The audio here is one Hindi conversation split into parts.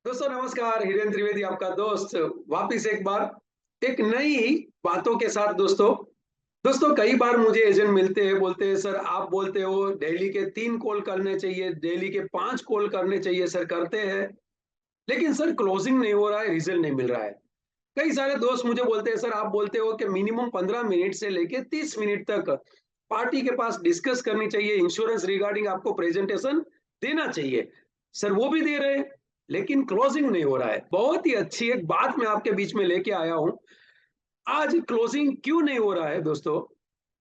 दोस्तों नमस्कार, हिरेन त्रिवेदी आपका दोस्त वापिस एक बार एक नई बातों के साथ। दोस्तों कई बार मुझे एजेंट मिलते हैं, बोलते हैं सर आप बोलते हो डेली के 3 कॉल करने चाहिए, डेली के 5 कॉल करने चाहिए सर, करते हैं लेकिन सर क्लोजिंग नहीं हो रहा है, रिजल्ट नहीं मिल रहा है। कई सारे दोस्त मुझे बोलते हैं सर आप बोलते हो कि मिनिमम 15 मिनट से लेके 30 मिनट तक पार्टी के पास डिस्कस करनी चाहिए, इंश्योरेंस रिगार्डिंग आपको प्रेजेंटेशन देना चाहिए। सर वो भी दे रहे हैं लेकिन क्लोजिंग नहीं हो रहा है। बहुत ही अच्छी एक बात मैं आपके बीच में लेके आया हूं। आज क्लोजिंग क्यों नहीं हो रहा है दोस्तों?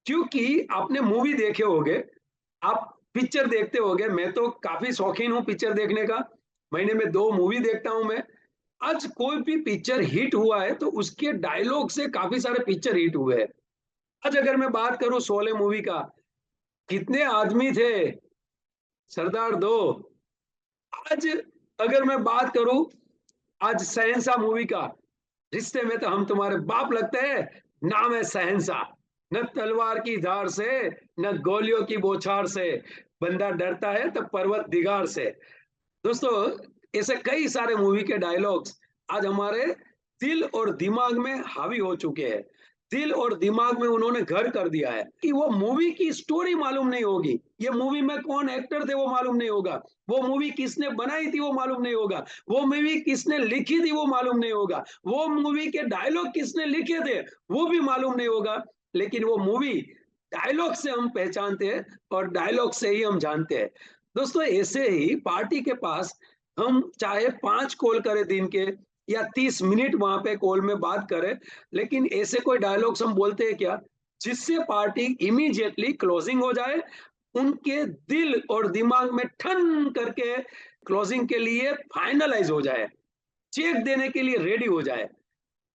क्योंकि आपने मूवी देखे होंगे, आप पिक्चर देखते होंगे। मैं तो काफी शौकीन हूँ पिक्चर देखने का, महीने में 2 मूवी देखता हूं मैं। आज कोई भी पिक्चर हिट हुआ है तो उसके डायलॉग से काफी सारे पिक्चर हिट हुए हैं। आज अगर मैं बात करूं शोले मूवी का, कितने आदमी थे, सरदार दो। आज अगर मैं बात करूं आज शहंशाह मूवी का, रिश्ते में तो हम तुम्हारे बाप लगते हैं, नाम है शहंशाह। न तलवार की धार से, न गोलियों की बौछार से, बंदा डरता है तो पर्वत दिगार से। दोस्तों ऐसे कई सारे मूवी के डायलॉग्स आज हमारे दिल और दिमाग में हावी हो चुके हैं। दिल और दिमाग में उन्होंने घर कर दिया है कि वो मूवी की स्टोरी मालूम नहीं होगी, ये मूवी में कौन एक्टर थे वो मालूम नहीं होगा, वो मूवी किसने बनाई थी वो मालूम नहीं होगा, वो मूवी किसने लिखी थी वो मालूम नहीं होगा, वो मूवी के डायलॉग किसने लिखे थे वो भी मालूम नहीं होगा। लेकिन वो मूवी डायलॉग से हम पहचानते हैं और डायलॉग से ही हम जानते हैं। दोस्तों ऐसे ही पार्टी के पास हम चाहे 5 कॉल करें दिन के या 30 मिनट वहां पे कॉल में बात करें, लेकिन ऐसे कोई डायलॉग्स हम बोलते हैं क्या जिससे पार्टी इमीडिएटली क्लोजिंग हो जाए, उनके दिल और दिमाग में ठन करके क्लोजिंग के लिए फाइनलाइज हो जाए, चेक देने के लिए रेडी हो जाए।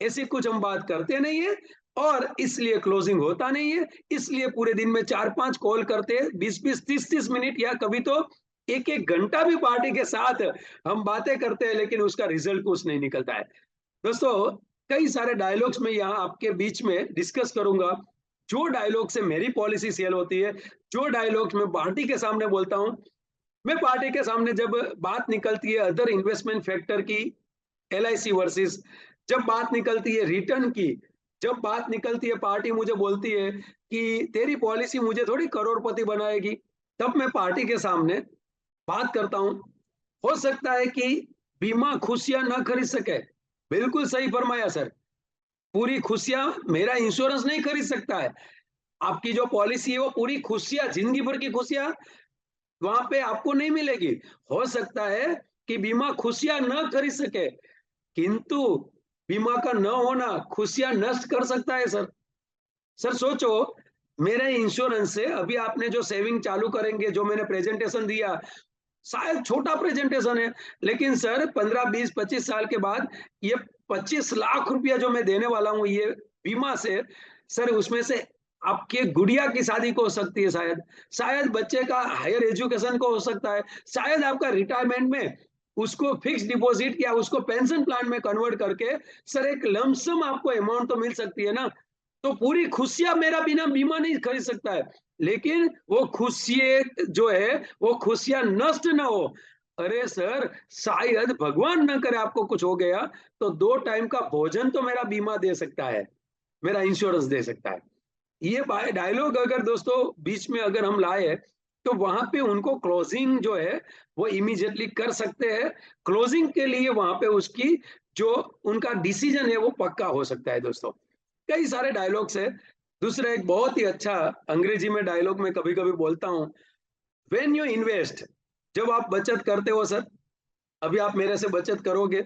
ऐसी कुछ हम बात करते नहीं है और इसलिए क्लोजिंग होता नहीं है। इसलिए पूरे दिन में 4-5 कॉल करते हैं, 20-20 30-30 मिनट या कभी तो एक एक घंटा भी पार्टी के साथ हम बातें करते हैं लेकिन उसका रिजल्ट कुछ नहीं निकलता है। दोस्तों कई सारे डायलॉग्स में यहाँ आपके बीच में डिस्कस करूंगा, जो डायलॉग से मेरी पॉलिसी सेल होती है, जो डायलॉग्स मैं पार्टी के सामने बोलता हूँ। मैं पार्टी के सामने जब बात निकलती है अदर इन्वेस्टमेंट फैक्टर की, एलआईसी वर्सेस, जब बात निकलती है रिटर्न की, जब बात निकलती है पार्टी मुझे बोलती है कि तेरी पॉलिसी मुझे थोड़ी करोड़पति बनाएगी, तब मैं पार्टी के सामने बात करता हूं। हो सकता है कि बीमा खुशियां ना खरीद सके, बिल्कुल सही फरमाया सर। पूरी खुशियां मेरा इंश्योरेंस नहीं खरीद सकता है। आपकी जो पॉलिसी है वो पूरी खुशियां, जिंदगी भर की खुशियां वहां पे आपको नहीं मिलेगी। हो सकता है कि बीमा खुशियां ना खरीद सके, किंतु बीमा का न होना खुशियां नष्ट कर सकता है सर। सर सोचो, मेरे इंश्योरेंस से अभी आपने जो सेविंग चालू करेंगे, जो मैंने प्रेजेंटेशन दिया, शायद छोटा प्रेजेंटेशन है, लेकिन सर 15 20 25 साल के बाद ये 25 लाख रुपया जो मैं देने वाला हूं ये बीमा से, सर उसमें से आपके गुड़िया की शादी को हो सकती है, शायद शायद बच्चे का हायर एजुकेशन को हो सकता है, शायद आपका रिटायरमेंट में उसको फिक्स डिपॉजिट या उसको पेंशन प्लान में कन्वर्ट करके सर एक लमसम आपको अमाउंट तो मिल सकती है ना। तो पूरी खुशियां मेरा बिना बीमा नहीं खरीद सकता है, लेकिन वो खुशियां जो है वो खुशियां नष्ट ना हो। अरे सर, शायद भगवान ना करे आपको कुछ हो गया तो 2 टाइम का भोजन तो मेरा बीमा दे सकता है, मेरा इंश्योरेंस दे सकता है। ये डायलॉग अगर दोस्तों बीच में अगर हम लाए तो वहां पे उनको क्लोजिंग जो है वो इमीडिएटली कर सकते हैं। क्लोजिंग के लिए वहां पे उसकी जो उनका डिसीजन है वो पक्का हो सकता है दोस्तों। कई सारे डायलॉग्स है। दूसरा एक बहुत ही अच्छा अंग्रेजी में डायलॉग मैं कभी कभी बोलता हूँ, व्हेन यू इन्वेस्ट, जब आप बचत करते हो सर, अभी आप मेरे से बचत करोगे,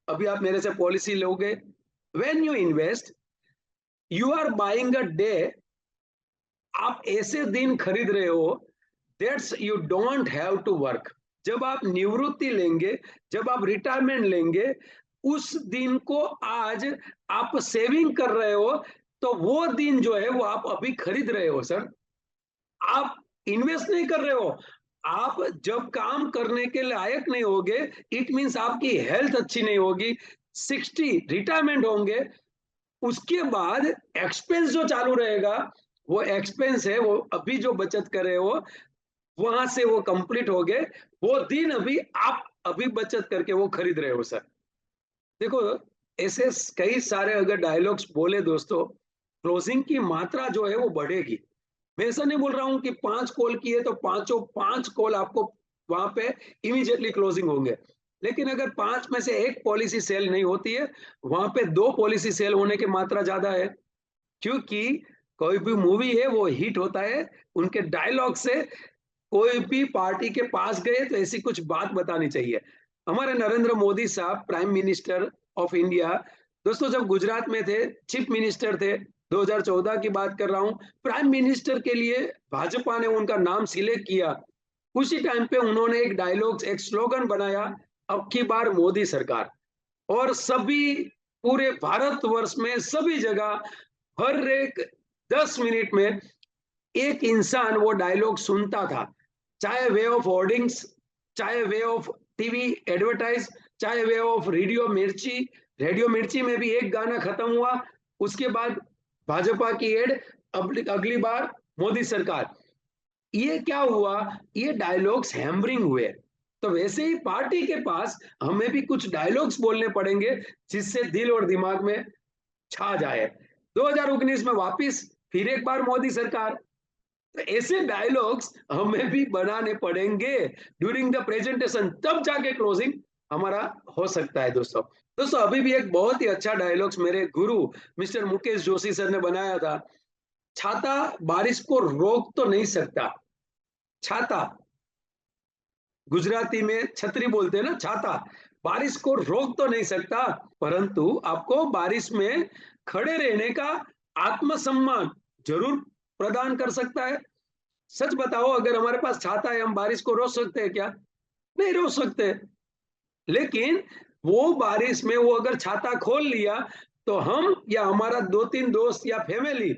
अभी आप मेरे से पॉलिसी लोगे, when you invest you are buying a day, आप ऐसे दिन खरीद रहे हो that's you don't have to work. जब आप निवृत्ति लेंगे, जब आप रिटायरमेंट लेंगे, उस दिन को आज आप सेविंग कर रहे हो, तो वो दिन जो है वो आप अभी खरीद रहे हो सर। आप इन्वेस्ट नहीं कर रहे हो। आप जब काम करने के लायक नहीं होगे, इट मीन्स आपकी हेल्थ अच्छी नहीं होगी, 60 रिटायरमेंट होंगे, उसके बाद एक्सपेंस जो चालू रहेगा, वो एक्सपेंस है वो अभी जो बचत कर रहे हो वहां से वो कंप्लीट हो गए, वो दिन अभी आप अभी बचत करके वो खरीद रहे हो सर। देखो, ऐसे कई सारे अगर डायलॉग्स बोले दोस्तों, क्लोजिंग की मात्रा जो है वो बढ़ेगी। मैं ऐसा नहीं बोल रहा हूँ कि 5 कॉल किए तो पाँचों 5 कॉल आपको वहाँ पे इमीडिएटली क्लोजिंग होंगे। लेकिन अगर 5 में से 1 पॉलिसी सेल नहीं होती है, वहाँ पे 2 पॉलिसी सेल होने की मात्रा ज़्यादा है। क्योंकि कोई भी मूवी है वो हिट होता है, उनके डायलॉग से। कोई भी पार्टी के पास गए तो ऐसी कुछ बात बतानी चाहिए। हमारे नरेंद्र मोदी साहब प्राइम मिनिस्टर ऑफ इंडिया, दोस्तों जब गुजरात में थे, चीफ मिनिस्टर थे, 2014 की बात कर रहा हूँ, प्राइम मिनिस्टर के लिए भाजपा ने उनका नाम सिलेक्ट किया। उसी टाइम पे उन्होंने एक डायलॉग, एक स्लोगन बनाया, अब की बार मोदी सरकार। और सभी पूरे भारतवर्ष में सभी जगह हर एक 10 मिनट में एक इंसान वो डायलॉग सुनता था, चाहे वे ऑफ होर्डिंग्स, चाहे वे ऑफ टीवी एडवर्टाइज, चाहे वे ऑफ रेडियो मिर्ची में भी एक गाना खत्म हुआ, उसके बाद भाजपा की एड, अगली बार मोदी सरकार। ये क्या हुआ, ये डायलॉग्स हैमरिंग हुए। तो वैसे ही पार्टी के पास हमें भी कुछ डायलॉग्स बोलने पड़ेंगे जिससे दिल और दिमाग में छा जाए। 2019 में वापिस फिर एक बार मोदी सरकार। तो ऐसे डायलॉग्स हमें भी बनाने पड़ेंगे ड्यूरिंग द प्रेजेंटेशन, तब जाके क्लोजिंग हमारा हो सकता है दोस्तों। दोस्तों अभी भी एक बहुत ही अच्छा डायलॉग्स मेरे गुरु मिस्टर मुकेश जोशी सर ने बनाया था। छाता बारिश को रोक तो नहीं सकता। छाता, गुजराती में छतरी बोलते हैं ना, छाता बारिश को रोक तो नहीं सकता, परंतु आपको बारिश में खड़े रहने का आत्मसम्मान जरूर प्रदान कर सकता है। सच बताओ, अगर हमारे पास छाता है, हम बारिश को रोक सकते हैं क्या? नहीं रोक सकते। लेकिन वो बारिश में वो अगर छाता खोल लिया, तो हम या हमारा 2-3 दोस्त या फैमिली,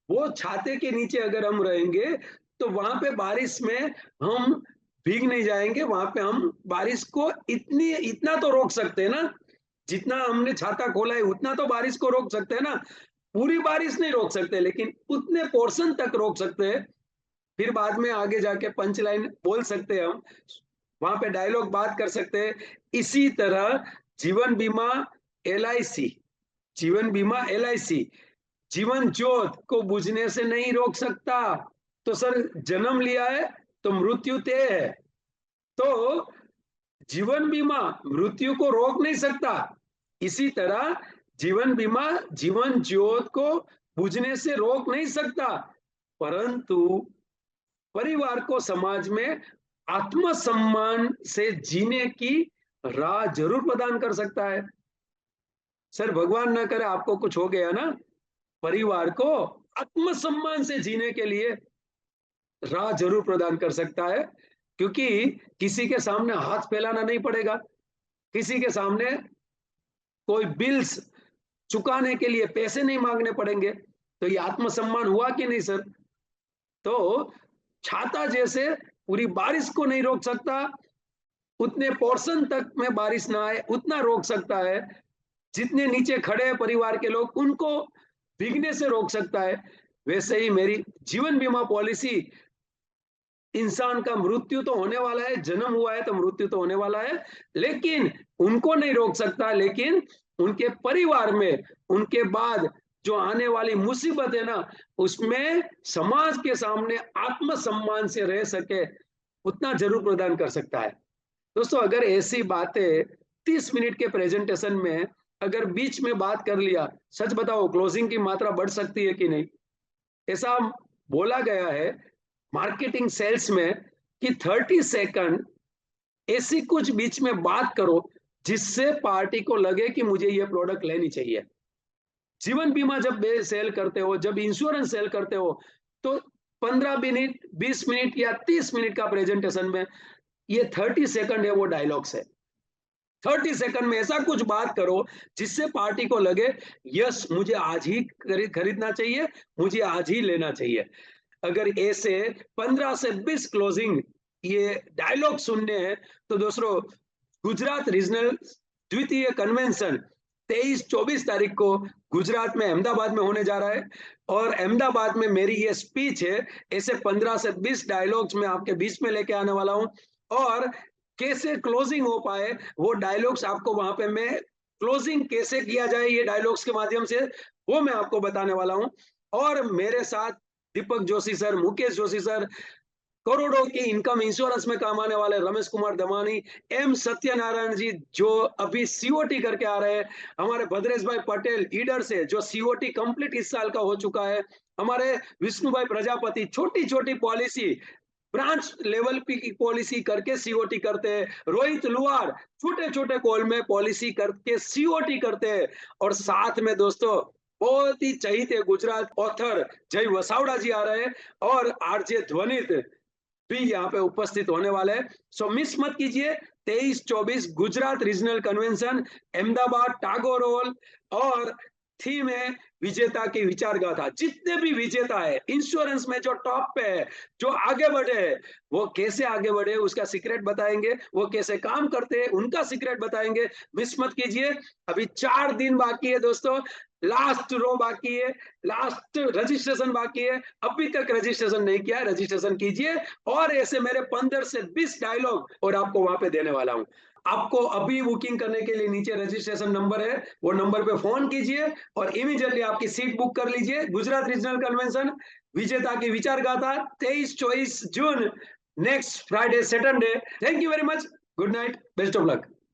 वो छाते के नीचे अगर हम रहेंगे, तो वहां पे बारिश में हम भीग नहीं जाएंगे। वहां पे हम बारिश को इतना तो रोक सकते हैं ना, जितना हमने छाता खोला है उतना तो बारिश को रोक सकते हैं ना। पूरी बारिश नहीं रोक सकते, लेकिन उतने पोर्शन तक रोक सकते हैं। फिर बाद में आगे जाके पंच लाइन बोल सकते हैं, हम वहां पे डायलॉग बात कर सकते हैं। इसी तरह जीवन बीमा LIC, जीवन बीमा LIC जीवन ज्योत को बुझने से नहीं रोक सकता। तो सर जन्म लिया है तो मृत्यु तय है, तो जीवन बीमा मृत्यु को रोक नहीं सकता। इसी तरह जीवन बीमा जीवन ज्योत को बुझने से रोक नहीं सकता, परंतु परिवार को समाज में आत्मसम्मान से जीने की राह जरूर प्रदान कर सकता है। सर भगवान ना करे आपको कुछ हो गया ना, परिवार को आत्मसम्मान से जीने के लिए राह जरूर प्रदान कर सकता है। क्योंकि किसी के सामने हाथ फैलाना नहीं पड़ेगा, किसी के सामने कोई बिल्स चुकाने के लिए पैसे नहीं मांगने पड़ेंगे। तो ये आत्मसम्मान हुआ कि नहीं सर? तो छाता जैसे पूरी बारिश को नहीं रोक सकता, उतने पोर्शन तक में बारिश ना आए उतना रोक सकता है। जितने नीचे खड़े हैं परिवार के लोग, उनको भीगने से रोक सकता है। वैसे ही मेरी जीवन बीमा पॉलिसी, इंसान का मृत्यु तो होने वाला है, जन्म हुआ है तो मृत्यु तो होने वाला है, लेकिन उनको नहीं रोक सकता। लेकिन उनके परिवार में उनके बाद जो आने वाली मुसीबत है ना, उसमें समाज के सामने आत्मसम्मान से रह सके उतना जरूर प्रदान कर सकता है। दोस्तों अगर ऐसी बातें 30 मिनट के प्रेजेंटेशन में अगर बीच में बात कर लिया, सच बताओ क्लोजिंग की मात्रा बढ़ सकती है कि नहीं? ऐसा बोला गया है मार्केटिंग सेल्स में कि 30 सेकंड ऐसी कुछ बीच में बात करो जिससे पार्टी को लगे कि मुझे ये प्रोडक्ट लेनी चाहिए। जीवन बीमा जब सेल करते हो, जब इंश्योरेंस सेल करते हो, तो 15 मिनट, 20 मिनट या 30 मिनट का प्रेजेंटेशन में ये 30 सेकंड है, वो डायलॉग्स है। 30 सेकंड में ऐसा कुछ बात करो जिससे पार्टी को लगे यस मुझे आज ही खरीदना चाहिए, मुझे आज ही लेना चाहिए। अगर ऐसे 15 से 20 क्लोजिंग ये डायलॉग सुनने हैं, तो दोस्तों गुजरात रीजनल द्वितीय कन्वेंशन 23-24 तारीख को गुजरात में अहमदाबाद में होने जा रहा है। और अहमदाबाद में मेरी ये स्पीच है, ऐसे 15 से 20 डायलॉग्स में आपके बीच में लेके आने वाला हूं। और कैसे क्लोजिंग हो पाए, वो डायलॉग्स आपको वहां पे मैं क्लोजिंग कैसे किया जाए ये डायलॉग्स के माध्यम से, वो मैं आपको बताने वाला हूं। और मेरे साथ दीपक जोशी सर, मुकेश जोशी सर, करोड़ों की इनकम इंश्योरेंस में काम आने वाले रमेश कुमार दमानी, एम सत्यनारायण जी जो अभी सीओटी करके आ रहे हैं, हमारे भद्रेश भाई पटेल ईडर से जो सीओटी कंप्लीट इस साल का हो चुका है, हमारे विष्णु भाई प्रजापति छोटी छोटी पॉलिसी ब्रांच लेवल की पॉलिसी करके सीओटी करते हैं, रोहित लुहार छोटे छोटे कॉल में पॉलिसी करके सीओटी करते हैं। और साथ में दोस्तों बहुत ही चहीते गुजरात ऑथर जय वसावड़ा जी आ रहे हैं, और आरजे ध्वनित भी यहाँ पे उपस्थित होने वाले हैं। सो मिस मत कीजिए, 23-24 Gujarat regional convention Ahmedabad Tagore hall, और थीम है विजेता की विचार गाथा। जितने भी विजेता है इंश्योरेंस में जो टॉप पे है, जो आगे बढ़े, वो कैसे आगे बढ़े उसका सीक्रेट बताएंगे, वो कैसे काम करते हैं उनका सीक्रेट बताएंगे। मिस मत कीजिए, अभी 4 दिन बाकी है दोस्तों, लास्ट रो बाकी है, लास्ट रजिस्ट्रेशन बाकी है। अभी तक रजिस्ट्रेशन नहीं किया, रजिस्ट्रेशन कीजिए, और ऐसे मेरे 15 से 20 डायलॉग और आपको वहां पे देने वाला हूं। आपको अभी बुकिंग करने के लिए नीचे रजिस्ट्रेशन नंबर है, वो नंबर पे फोन कीजिए और इमीडिएटली आपकी सीट बुक कर लीजिए। गुजरात रीजनल कन्वेंशन विजेता की विचार गाथा 23-24 June, next Friday Saturday. Thank you very much, good night, best of luck.